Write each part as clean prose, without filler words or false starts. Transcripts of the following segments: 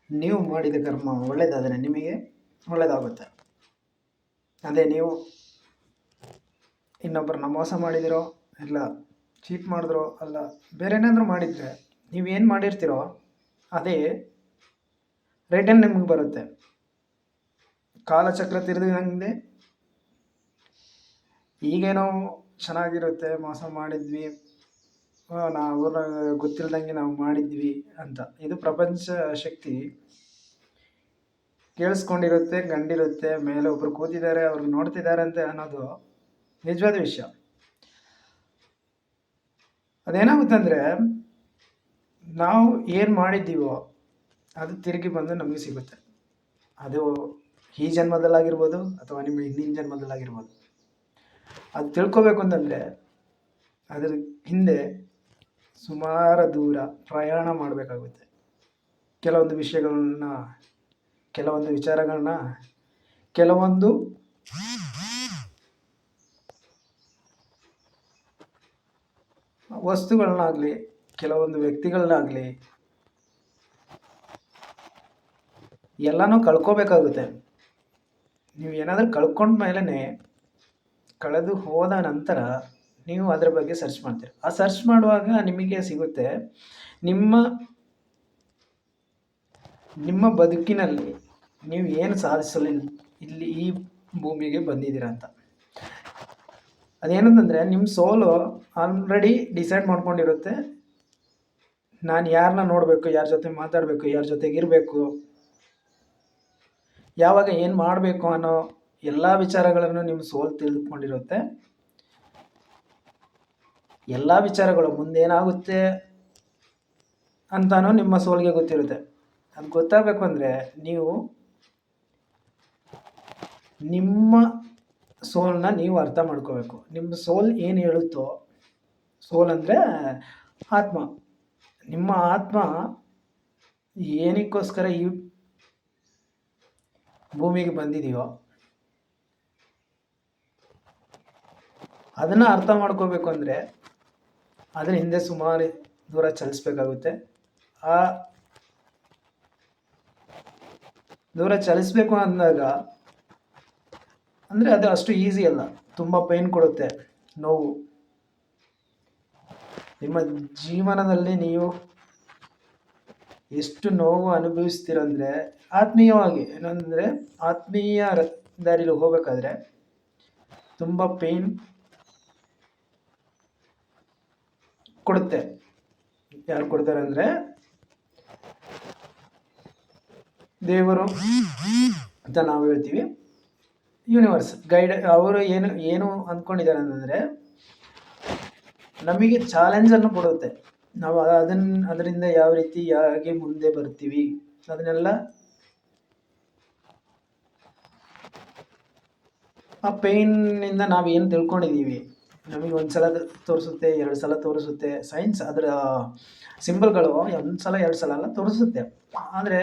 ನೀವು ಮಾಡಿದ ಕರ್ಮ ಒಳ್ಳೆಯದಾದರೆ ನಿಮಗೆ ಒಳ್ಳೆಯದಾಗುತ್ತೆ. ಅದೇ ನೀವು ಇನ್ನೊಬ್ಬರನ್ನ ಮೋಸ ಮಾಡಿದಿರೋ, ಇಲ್ಲ ಚೀಟ್ ಮಾಡಿದ್ರೋ, ಅಲ್ಲ ಬೇರೆ ಏನಾದರೂ ಮಾಡಿದರೆ ನೀವೇನು ಮಾಡಿರ್ತೀರೋ ಅದೇ ರಿಟರ್ನ್ ನಿಮಗೆ ಬರುತ್ತೆ. ಕಾಲಚಕ್ರ ತಿರುಗಿದಂಗೆ ಈಗೇನೋ ಚೆನ್ನಾಗಿರುತ್ತೆ, ಮೋಸ ಮಾಡಿದ್ವಿ, ನಾವು ಗೊತ್ತಿಲ್ದಂಗೆ ನಾವು ಮಾಡಿದ್ವಿ ಅಂತ. ಇದು ಪ್ರಪಂಚ ಶಕ್ತಿ ಕೇಳಿಸ್ಕೊಂಡಿರುತ್ತೆ, ಕಂಡಿರುತ್ತೆ. ಮೇಲೆ ಒಬ್ರು ಕೂತಿದ್ದಾರೆ, ಅವ್ರು ನೋಡ್ತಿದ್ದಾರೆ ಅಂತ ಅನ್ನೋದು ನಿಜವಾದ ವಿಷಯ. ಅದೇನಾಗುತ್ತಂದರೆ ನಾವು ಏನು ಮಾಡಿದ್ದೀವೋ ಅದು ತಿರುಗಿ ಬಂದು ನಮಗೆ ಸಿಗುತ್ತೆ. ಅದು ಈ ಜನ್ಮದಲ್ಲಾಗಿರ್ಬೋದು ಅಥವಾ ನಿಮ್ಮ ಹಿಂದಿನ ಜನ್ಮದಲ್ಲಾಗಿರ್ಬೋದು. ಅದು ತಿಳ್ಕೊಬೇಕು ಅಂತಂದರೆ ಅದರ ಹಿಂದೆ ಸುಮಾರು ದೂರ ಪ್ರಯಾಣ ಮಾಡಬೇಕಾಗುತ್ತೆ. ಕೆಲವೊಂದು ವಿಷಯಗಳನ್ನ, ಕೆಲವೊಂದು ವಿಚಾರಗಳನ್ನ, ಕೆಲವೊಂದು ವಸ್ತುಗಳನ್ನಾಗಲಿ, ಕೆಲವೊಂದು ವ್ಯಕ್ತಿಗಳನ್ನಾಗಲಿ ಎಲ್ಲನೂ ಕಳ್ಕೋಬೇಕಾಗುತ್ತೆ. ನೀವು ಏನಾದರೂ ಕಳ್ಕೊಂಡ ಮೇಲೇ, ಕಳೆದು ಹೋದ ನಂತರ ನೀವು ಅದರ ಬಗ್ಗೆ ಸರ್ಚ್ ಮಾಡ್ತೀರಿ. ಆ ಸರ್ಚ್ ಮಾಡುವಾಗ ನಿಮಗೆ ಸಿಗುತ್ತೆ ನಿಮ್ಮ ಬದುಕಿನಲ್ಲಿ ನೀವು ಏನು ಸಾಧಿಸಲು ಇಲ್ಲಿ ಈ ಭೂಮಿಗೆ ಬಂದಿದ್ದೀರಾ ಅಂತ. ಅದೇನಂತಂದರೆ ನಿಮ್ಮ ಸೋಲು ಆಲ್ರೆಡಿ ಡಿಸೈಡ್ ಮಾಡ್ಕೊಂಡಿರುತ್ತೆ. ನಾನು ಯಾರನ್ನ ನೋಡಬೇಕು, ಯಾರ ಜೊತೆ ಮಾತಾಡಬೇಕು, ಯಾರ ಜೊತೆಗೆ ಇರಬೇಕು, ಯಾವಾಗ ಏನು ಮಾಡಬೇಕು ಅನ್ನೋ ಎಲ್ಲ ವಿಚಾರಗಳನ್ನು ನಿಮ್ಮ ಸೋಲು ತಿಳಿದುಕೊಂಡಿರುತ್ತೆ. ಎಲ್ಲ ವಿಚಾರಗಳು ಮುಂದೇನಾಗುತ್ತೆ ಅಂತಾನೂ ನಿಮ್ಮ ಸೋಲ್ಗೆ ಗೊತ್ತಿರುತ್ತೆ. ಅದು ಗೊತ್ತಾಗಬೇಕು ಅಂದರೆ ನೀವು ನಿಮ್ಮ ಸೋಲನ್ನ ನೀವು ಅರ್ಥ ಮಾಡ್ಕೋಬೇಕು. ನಿಮ್ಮ ಸೋಲ್ ಏನು ಹೇಳುತ್ತೋ, ಸೋಲ್ ಅಂದರೆ ಆತ್ಮ, ನಿಮ್ಮ ಆತ್ಮ ಏನಕ್ಕೋಸ್ಕರ ಈ ಭೂಮಿಗೆ ಬಂದಿದೆಯೋ ಅದನ್ನು ಅರ್ಥ ಮಾಡ್ಕೋಬೇಕು ಅಂದರೆ ಅದರ ಹಿಂದೆ ಸುಮಾರು ದೂರ ಚಲಿಸ್ಬೇಕಾಗುತ್ತೆ. ಆ ದೂರ ಚಲಿಸ್ಬೇಕು ಅಂದಾಗ ಅಂದರೆ ಅದು ಅಷ್ಟು ಈಸಿ ಅಲ್ಲ, ತುಂಬ ಪೇನ್ ಕೊಡುತ್ತೆ, ನೋವು. ನಿಮ್ಮ ಜೀವನದಲ್ಲಿ ನೀವು ಎಷ್ಟು ನೋವು ಅನುಭವಿಸ್ತೀರಂದರೆ ಆತ್ಮೀಯವಾಗಿ, ಏನಂದರೆ ಆತ್ಮೀಯ ದಾರಿಯಲ್ಲಿ ಹೋಗಬೇಕಾದ್ರೆ ತುಂಬ ಪೇನ್ ಕೊಡುತ್ತೆ. ಯಾರು ಕೊಡ್ತಾರೆ ಅಂದರೆ ದೇವರು ಅಂತ ನಾವು ಹೇಳ್ತೀವಿ, ಯೂನಿವರ್ಸ್ ಗೈಡ್. ಅವರು ಏನು ಅಂದ್ಕೊಂಡಿದ್ದಾರೆ ಅಂತಂದರೆ ನಮಗೆ ಚಾಲೆಂಜನ್ನು ಕೊಡುತ್ತೆ. ನಾವು ಅದರಿಂದ ಯಾವ ರೀತಿ ಹೇಗೆ ಮುಂದೆ ಬರ್ತೀವಿ ಅದನ್ನೆಲ್ಲ ಆ ಪೇಯ್ನಿಂದ ನಾವು ಏನು ತಿಳ್ಕೊಂಡಿದ್ದೀವಿ ನಮಗೆ ಒಂದು ಸಲ ತೋರಿಸುತ್ತೆ, 2 ಸಲ ತೋರಿಸುತ್ತೆ. ಸೈನ್ಸ್ ಅದರ ಸಿಂಬಲ್ಗಳು 1 ಸಲ 2 ಸಲ ಎಲ್ಲ ತೋರಿಸುತ್ತೆ. ಆದರೆ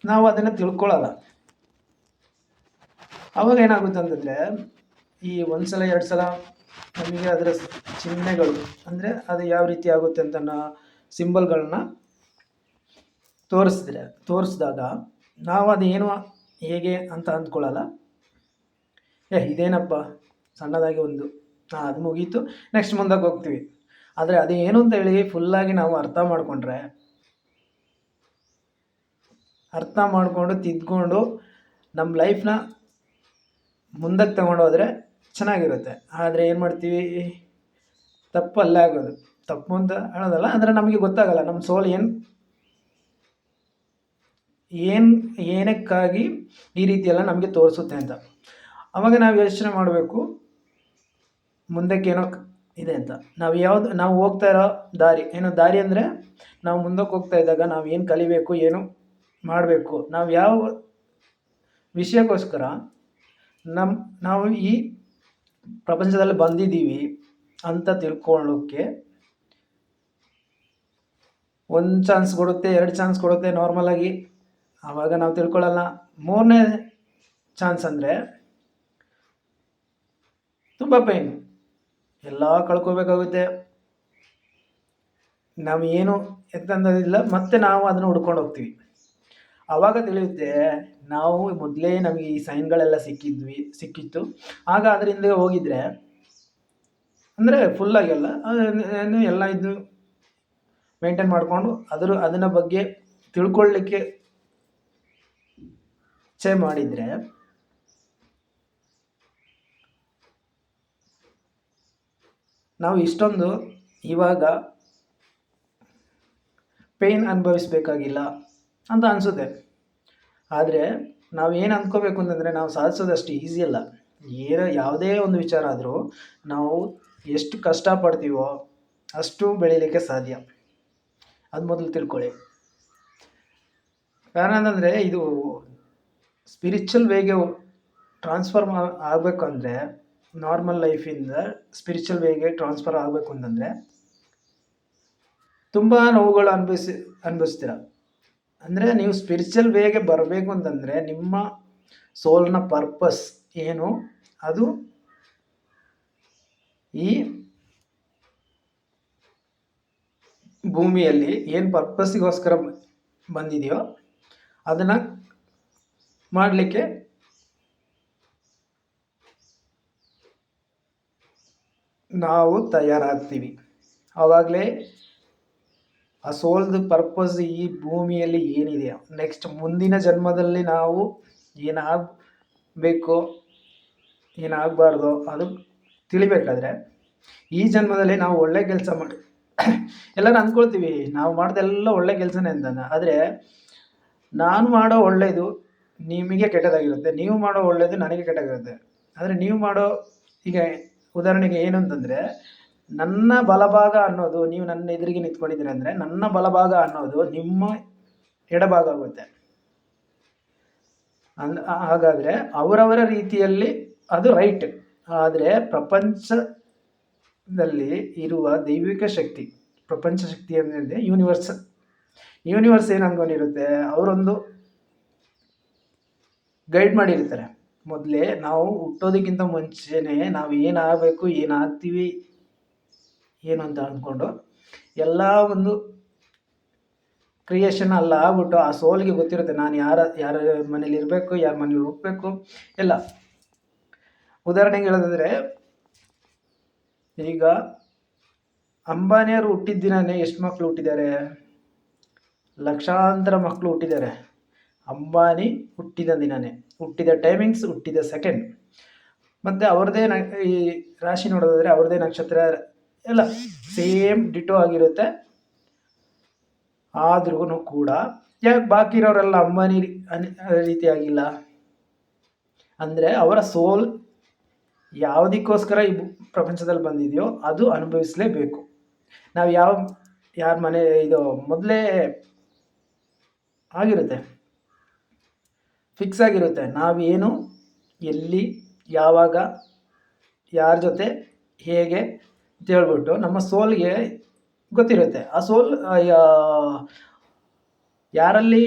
ನಾವು ಅದನ್ನು ತಿಳ್ಕೊಳ್ಳಲ್ಲ. ಅವಾಗ ಏನಾಗುತ್ತೆ ಅಂತಂದರೆ ಈ 1 ಸಲ 2 ಸಲ ನಮಗೆ ಅದರ ಚಿಹ್ನೆಗಳು ಅಂದರೆ ಅದು ಯಾವ ರೀತಿ ಆಗುತ್ತೆ ಅಂತ ಸಿಂಬಲ್ಗಳನ್ನ ತೋರಿಸಿದಾಗ ನಾವು ಅದೇನು ಹೇಗೆ ಅಂತ ಅಂದ್ಕೊಳ್ಳಲ್ಲ. ಇದೇನಪ್ಪ ಸಣ್ಣದಾಗಿ ಒಂದು ಅದು ಮುಗೀತು, ನೆಕ್ಸ್ಟ್ ಮುಂದಕ್ಕೆ ಹೋಗ್ತೀವಿ. ಆದರೆ ಅದು ಏನು ಅಂತ ಹೇಳಿ ಫುಲ್ಲಾಗಿ ನಾವು ಅರ್ಥ ಮಾಡಿಕೊಂಡು ತಿದ್ಕೊಂಡು ನಮ್ಮ ಲೈಫ್ನ ಮುಂದಕ್ಕೆ ತಗೊಂಡೋದ್ರೆ ಚೆನ್ನಾಗಿರುತ್ತೆ. ಆದರೆ ಏನು ಮಾಡ್ತೀವಿ, ತಪ್ಪು ಅಲ್ಲೇ ಆಗೋದು. ತಪ್ಪು ಅಂತ ಹೇಳೋದಲ್ಲ, ಆದರೆ ನಮಗೆ ಗೊತ್ತಾಗಲ್ಲ ನಮ್ಮ ಸೋಲ್ ಏನಕ್ಕಾಗಿ ಈ ರೀತಿಯೆಲ್ಲ ನಮಗೆ ತೋರಿಸುತ್ತೆ ಅಂತ. ಆವಾಗ ನಾವು ಯೋಚನೆ ಮಾಡಬೇಕು, ಮುಂದಕ್ಕೇನೋ ಇದೆ ಅಂತ. ನಾವು ಹೋಗ್ತಾ ಇರೋ ದಾರಿ ಅಂದರೆ ನಾವು ಮುಂದಕ್ಕೆ ಹೋಗ್ತಾ ಇದ್ದಾಗ ನಾವು ಏನು ಕಲಿಬೇಕು, ಏನು ಮಾಡಬೇಕು, ನಾವು ಯಾವ ವಿಷಯಕ್ಕೋಸ್ಕರ ನಾವು ಈ ಪ್ರಪಂಚದಲ್ಲಿ ಬಂದಿದ್ದೀವಿ ಅಂತ ತಿಳ್ಕೊಳ್ಳೋಕ್ಕೆ 1 ಚಾನ್ಸ್ ಕೊಡುತ್ತೆ, 2 ಚಾನ್ಸ್ ಕೊಡುತ್ತೆ ನಾರ್ಮಲಾಗಿ. ಆವಾಗ ನಾವು ತಿಳ್ಕೊಳ್ಳಲ್ಲ. 3ನೇ ಚಾನ್ಸ್ ಅಂದರೆ ತುಂಬ ಪೇನ್, ಎಲ್ಲ ಕಳ್ಕೋಬೇಕಾಗುತ್ತೆ. ನಾವು ಏನು ಎತ್ತಂದಿಲ್ಲ, ಮತ್ತೆ ನಾವು ಅದನ್ನು ಹುಡ್ಕೊಂಡು ಹೋಗ್ತೀವಿ. ಆವಾಗ ತಿಳಿಯುತ್ತೆ ನಾವು ಮೊದಲೇ ನಮಗೆ ಈ ಸೈನ್ಗಳೆಲ್ಲ ಸಿಕ್ಕಿತ್ತು. ಆಗ ಅದರಿಂದ ಹೋಗಿದ್ರೆ ಅಂದರೆ ಫುಲ್ಲಾಗೆಲ್ಲ ಎಲ್ಲ ಇದು ಮೇಂಟೈನ್ ಮಾಡಿಕೊಂಡು ಅದನ್ನ ಬಗ್ಗೆ ತಿಳ್ಕೊಳ್ಳಿಕ್ಕೆ ಇಚ್ಛೆ ಮಾಡಿದರೆ ನಾವು ಇಷ್ಟೊಂದು ಇವಾಗ ಪೇಯ್ನ್ ಅನುಭವಿಸ್ಬೇಕಾಗಿಲ್ಲ ಅಂತ ಅನಿಸುತ್ತೆ. ಆದರೆ ನಾವು ಏನು ಅಂದ್ಕೋಬೇಕು ಅಂತಂದರೆ ನಾವು ಸಾಧಿಸೋದಷ್ಟು ಈಸಿ ಅಲ್ಲ. ಯಾವುದೇ ಒಂದು ವಿಚಾರ ಆದರೂ ನಾವು ಎಷ್ಟು ಕಷ್ಟಪಡ್ತೀವೋ ಅಷ್ಟು ಬೆಳೀಲಿಕ್ಕೆ ಸಾಧ್ಯ. ಅದು ಮೊದಲು ತಿಳ್ಕೊಳ್ಳಿ. ಕಾರಣ ಅಂತಂದರೆ ಇದು ಸ್ಪಿರಿಚುವಲ್ ವೇಗೆ ಟ್ರಾನ್ಸ್ಫರ್ ಆಗಬೇಕಂದ್ರೆ, ನಾರ್ಮಲ್ ಲೈಫಿಂದ ಸ್ಪಿರಿಚುವಲ್ ವೇಗೆ ಟ್ರಾನ್ಸ್ಫರ್ ಆಗಬೇಕು ಅಂತಂದರೆ ತುಂಬ ನೋವುಗಳು ಅನುಭವಿಸ್ತೀರ. ಅಂದರೆ ನೀವು ಸ್ಪಿರಿಚುವಲ್ ವೇಗೆ ಬರಬೇಕು ಅಂತಂದರೆ ನಿಮ್ಮ ಸೋಲ್ನ ಪರ್ಪಸ್ ಏನು, ಅದು ಈ ಭೂಮಿಯಲ್ಲಿ ಏನು ಪರ್ಪಸ್ಸಿಗೋಸ್ಕರ ಬಂದಿದೆಯೋ ಅದನ್ನು ಮಾಡಲಿಕ್ಕೆ ನಾವು ತಯಾರಾಗ್ತೀವಿ. ಆವಾಗಲೇ ಆ ಸೋಲ್ದು ಪರ್ಪಸ್ ಈ ಭೂಮಿಯಲ್ಲಿ ಏನಿದೆ, ನೆಕ್ಸ್ಟ್ ಮುಂದಿನ ಜನ್ಮದಲ್ಲಿ ನಾವು ಏನಾಗಬೇಕು ಏನಾಗಬಾರ್ದು ಅದು ತಿಳಿಬೇಕಾದ್ರೆ ಈ ಜನ್ಮದಲ್ಲಿ ನಾವು ಒಳ್ಳೆ ಕೆಲಸ ಮಾಡಿ ಎಲ್ಲರೂ ಅಂದ್ಕೊಳ್ತೀವಿ ನಾವು ಮಾಡೋದೆಲ್ಲ ಒಳ್ಳೆ ಕೆಲಸನೇ ಅಂತ. ಆದರೆ ನಾನು ಮಾಡೋ ಒಳ್ಳೆಯದು ನಿಮಗೆ ಕೆಟ್ಟದಾಗಿರುತ್ತೆ, ನೀವು ಮಾಡೋ ಒಳ್ಳೆಯದು ನನಗೆ ಕೆಟ್ಟದಾಗಿರುತ್ತೆ. ಆದರೆ ನೀವು ಮಾಡೋ, ಈಗ ಉದಾಹರಣೆಗೆ ಏನು ಅಂತಂದರೆ, ನನ್ನ ಬಲಭಾಗ ಅನ್ನೋದು, ನೀವು ನನ್ನ ಎದುರಿಗೆ ನಿಂತ್ಕೊಂಡಿದ್ದೀರಿ ಅಂದರೆ ನನ್ನ ಬಲಭಾಗ ಅನ್ನೋದು ನಿಮ್ಮ ಎಡಭಾಗ ಆಗುತ್ತೆ. ಹಾಗಾದರೆ ಅವರವರ ರೀತಿಯಲ್ಲಿ ಅದು ರೈಟ್. ಆದರೆ ಪ್ರಪಂಚದಲ್ಲಿ ಇರುವ ದೈವಿಕ ಶಕ್ತಿ, ಪ್ರಪಂಚ ಶಕ್ತಿ ಅಂದರೆ ಯೂನಿವರ್ಸ್ ಏನು ಅಂದ್ಕೊಂಡಿರುತ್ತೆ, ಅವರೊಂದು ಗೈಡ್ ಮಾಡಿರ್ತಾರೆ. ಮೊದಲೇ ನಾವು ಹುಟ್ಟೋದಕ್ಕಿಂತ ಮುಂಚೆನೇ ನಾವು ಏನಾಗಬೇಕು, ಏನಾಗ್ತೀವಿ, ಏನು ಅಂತ ಅಂದ್ಕೊಂಡು ಎಲ್ಲ ಒಂದು ಕ್ರಿಯೇಷನ್ ಅಲ್ಲ ಆಗ್ಬಿಟ್ಟು ಆ ಸೋಲ್ಗೆ ಗೊತ್ತಿರುತ್ತೆ ನಾನು ಯಾರ ಮನೇಲಿ ಇರಬೇಕು, ಯಾರ ಮನೇಲಿ ಹುಟ್ಟಬೇಕು ಎಲ್ಲ. ಉದಾಹರಣೆಗೆ ಹೇಳೋದಾದರೆ, ಈಗ ಅಂಬಾನಿಯವರು ಹುಟ್ಟಿದ ದಿನನೇ ಎಷ್ಟು ಮಕ್ಕಳು ಹುಟ್ಟಿದ್ದಾರೆ? ಲಕ್ಷಾಂತರ ಮಕ್ಕಳು ಹುಟ್ಟಿದ್ದಾರೆ. ಅಂಬಾನಿ ಹುಟ್ಟಿದ ದಿನನೇ, ಹುಟ್ಟಿದ ಟೈಮಿಂಗ್ಸ್, ಹುಟ್ಟಿದ ಸೆಕೆಂಡ್, ಮತ್ತು ಅವ್ರದ್ದೇ ಈ ರಾಶಿ ನೋಡೋದಾದರೆ ಅವ್ರದ್ದೇ ನಕ್ಷತ್ರ ಎಲ್ಲ ಸೇಮ್ ಡಿಟೋ ಆಗಿರುತ್ತೆ. ಆದ್ರೂ ಕೂಡ ಯಾಕೆ ಬಾಕಿ ಇರೋರೆಲ್ಲ ಅಂಬಾನಿ ರೀತಿಯಾಗಿಲ್ಲ ಅಂದರೆ ಅವರ ಸೋಲ್ ಯಾವುದಕ್ಕೋಸ್ಕರ ಈ ಪ್ರಪಂಚದಲ್ಲಿ ಬಂದಿದೆಯೋ ಅದು ಅನುಭವಿಸಲೇಬೇಕು. ನಾವು ಯಾರ ಮನೆ ಇದು ಮೊದಲೇ ಆಗಿರುತ್ತೆ, ಫಿಕ್ಸ್ ಆಗಿರುತ್ತೆ. ನಾವೇನು, ಎಲ್ಲಿ, ಯಾವಾಗ, ಯಾರ ಜೊತೆ, ಹೇಗೆ ಅಂತ ಹೇಳ್ಬಿಟ್ಟು ನಮ್ಮ ಸೋಲ್ಗೆ ಗೊತ್ತಿರುತ್ತೆ. ಆ ಸೋಲ್ ಯಾರಲ್ಲಿ,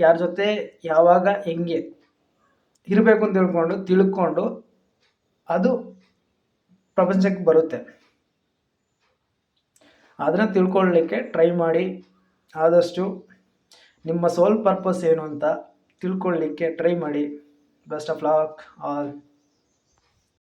ಯಾರ ಜೊತೆ, ಯಾವಾಗ, ಹೆಂಗೆ ಇರಬೇಕು ಅಂತ ತಿಳ್ಕೊಂಡು ಅದು ಪ್ರಪಂಚಕ್ಕೆ ಬರುತ್ತೆ. ಅದನ್ನು ತಿಳ್ಕೊಳ್ಳಲಿಕ್ಕೆ ಟ್ರೈ ಮಾಡಿ. ಆದಷ್ಟು ನಿಮ್ಮ ಸೋಲ್ ಪರ್ಪಸ್ ಏನು ಅಂತ ತಿಳ್ಕೊಳ್ಳಿಕ್ಕೆ ಟ್ರೈ ಮಾಡಿ. Best of luck all.